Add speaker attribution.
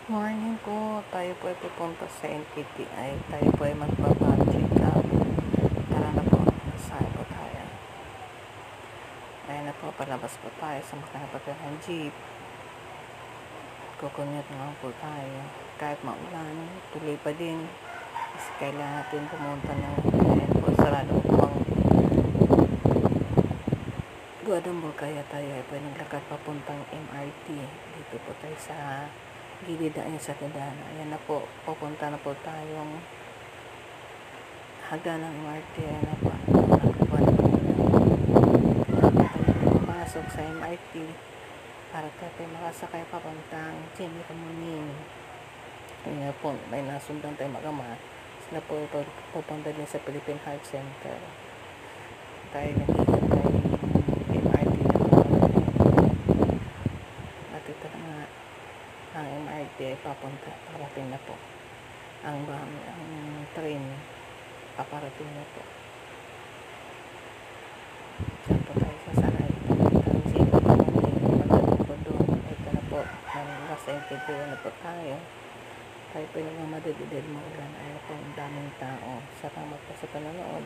Speaker 1: Morning po, tayo po ay pupunta sa NPTI. Tayo po ay magpa-check up. Tara na po, saan po tayo? Ayan na po, palabas po tayo sa makanapagal ng jeep. Kukunyat naman po tayo. Kahit maulan, tuloy pa din. Kasi kailangan natin pumunta ng ayan po, sarado po ang Guadambo, kaya tayo ay po naglakad papuntang MRT. Dito po tayo sa gilid na sa Tadana. Ayan na po, pupunta na po tayong hagdan ng MRT. Ayan na po, nakakuha na po tayo pumasok sa MRT para tayo makasakay papuntang Jenny Ramonin. Ayan po, may nasundan tayo magama. Sila po pupunta din sa Philippine Heart Center. Tayo naghihintay MRT na po. At ito na nga, ang MRT ay papunta, parating na po. Ang train, paparating na po. Diyan po tayo sasakay. Ang sino po pagdating po doon. Ito na po, ang last interview na po tayo. Tayo po yung mga madididil mo ulan. Ayaw po ang daming tao. Salamat po sa panonood.